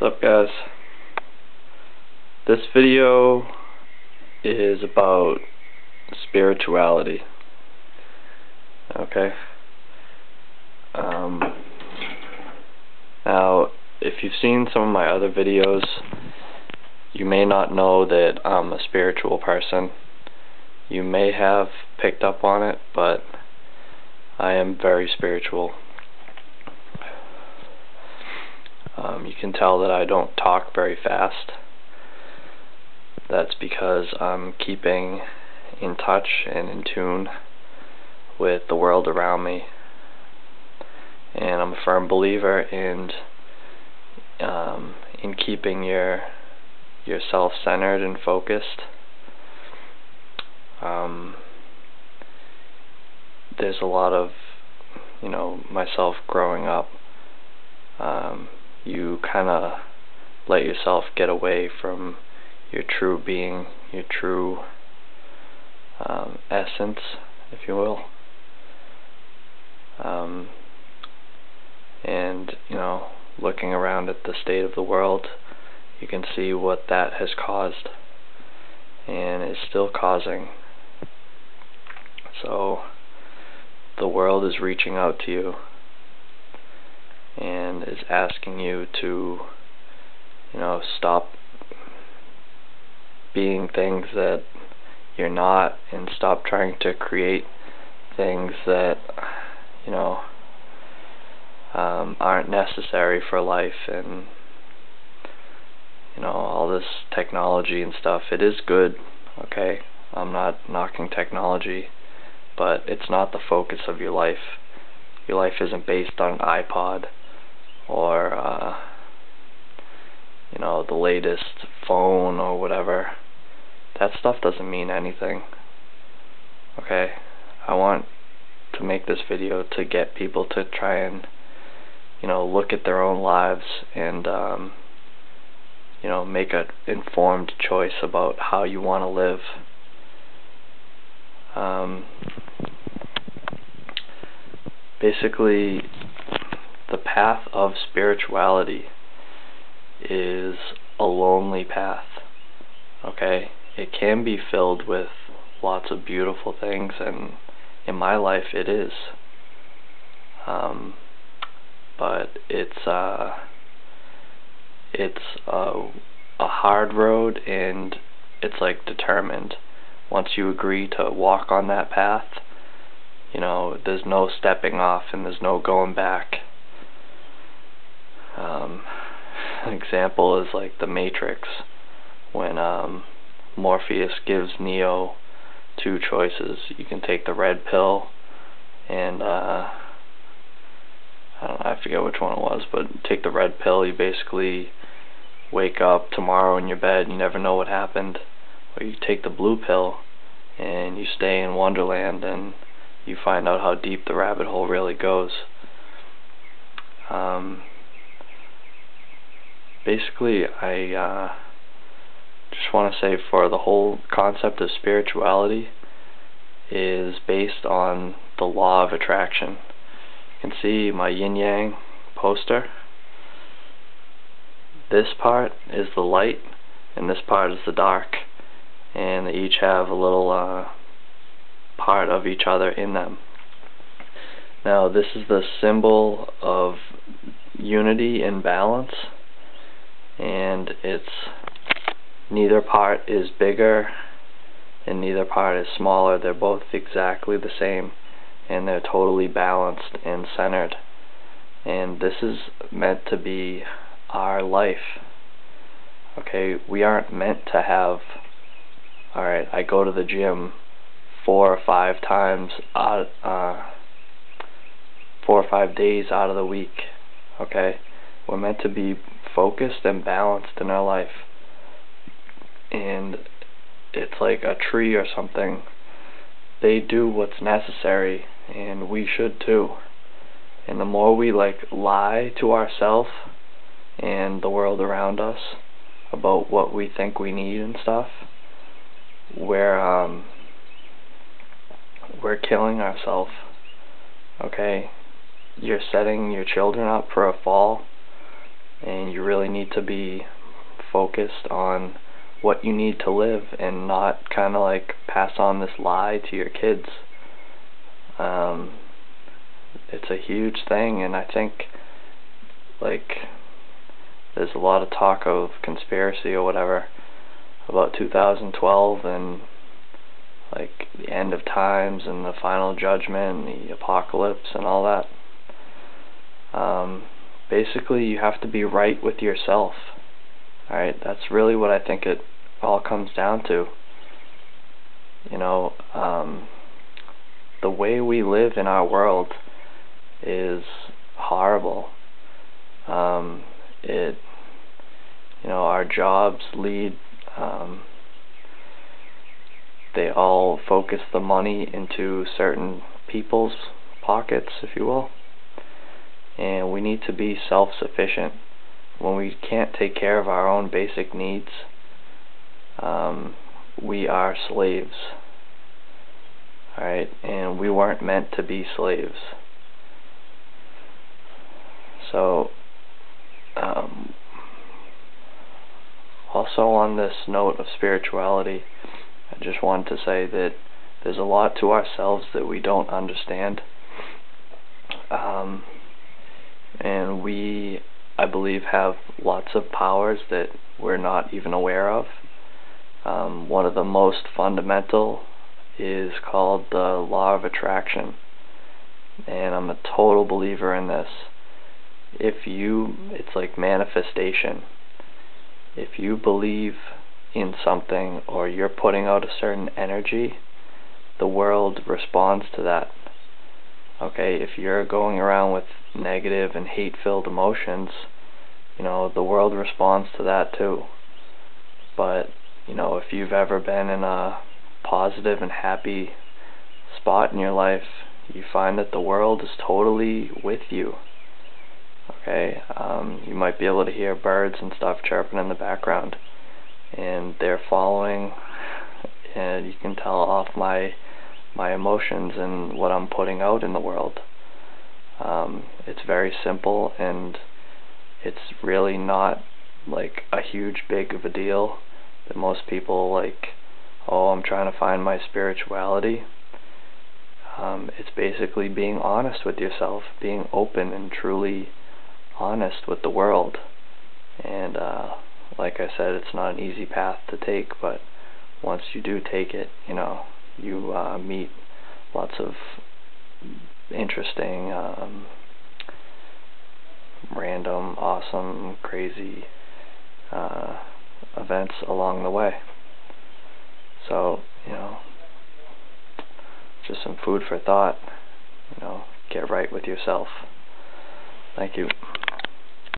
What's up, guys? This video is about spirituality. Okay. Now, if you've seen some of my other videos, you may not know that I'm a spiritual person. You may have picked up on it, but I am very spiritual. You can tell that I don't talk very fast. That's because I'm keeping in touch and in tune with the world around me. And I'm a firm believer in keeping yourself centered and focused. There's a lot of, myself growing up, you kind of let yourself get away from your true being, your true essence, if you will. And looking around at the state of the world, you can see what that has caused and is still causing. So the world is reaching out to you and is asking you to stop being things that you're not, and stop trying to create things that aren't necessary for life. And all this technology and stuff, it is good, okay? I'm not knocking technology, but it's not the focus of your life. Your life isn't based on an iPod or the latest phone or whatever. That stuff doesn't mean anything, okay? I want to make this video to get people to try and look at their own lives and make an informed choice about how you want to live. Basically, the path of spirituality is a lonely path, okay? It can be filled with lots of beautiful things, and in my life it is. But it's a hard road, and it's like determined. Once you agree to walk on that path, there's no stepping off and there's no going back. An example is like the Matrix, when Morpheus gives Neo two choices. You can take the red pill and I forget which one it was, but take the red pill, you basically wake up tomorrow in your bed and you never know what happened. Or you take the blue pill and you stay in Wonderland and you find out how deep the rabbit hole really goes. Basically, I just want to say, for the whole concept of spirituality is based on the law of attraction. You can see my yin-yang poster. This part is the light and this part is the dark, and they each have a little part of each other in them. Now, this is the symbol of unity and balance, and it's neither part is bigger and neither part is smaller. They're both exactly the same, and they're totally balanced and centered. And this is meant to be our life, okay? We aren't meant to have, alright, I go to the gym 4 or 5 times 4 or 5 days out of the week, okay? We're meant to be focused and balanced in our life. And it's like a tree or something. They do what's necessary, and we should too. And the more we lie to ourselves and the world around us about what we think we need and stuff, we're killing ourselves, okay? You're setting your children up for a fall, and you really need to be focused on what you need to live and not kind of like pass on this lie to your kids. It's a huge thing, and I think like there's a lot of talk of conspiracy or whatever about 2012 and like the end of times and the final judgment and the apocalypse and all that. Basically you have to be right with yourself. Alright, that's really what I think it all comes down to. You know, the way we live in our world is horrible. You know, our jobs lead, they all focus the money into certain people's pockets, if you will, and we need to be self-sufficient. When we can't take care of our own basic needs, we are slaves. Alright, and we weren't meant to be slaves. So, also on this note of spirituality, I just wanted to say that there's a lot to ourselves that we don't understand. And we, I believe, have lots of powers that we're not even aware of. One of the most fundamental is called the law of attraction, and I'm a total believer in this. It's like manifestation. If you believe in something or you're putting out a certain energy, the world responds to that. Okay, if you're going around with negative and hate-filled emotions, you know, the world responds to that too. But, you know, if you've ever been in a positive and happy spot in your life, you find that the world is totally with you. Okay, you might be able to hear birds and stuff chirping in the background, and they're following, and you can tell off my emotions and what I'm putting out in the world. It's very simple, and it's really not like a huge big of a deal that most people like, oh, I'm trying to find my spirituality. It's basically being honest with yourself, being open and truly honest with the world. And like I said, it's not an easy path to take, but once you do take it, you know, you meet lots of interesting, random, awesome, crazy events along the way. So, you know, just some food for thought. You know, get right with yourself. Thank you.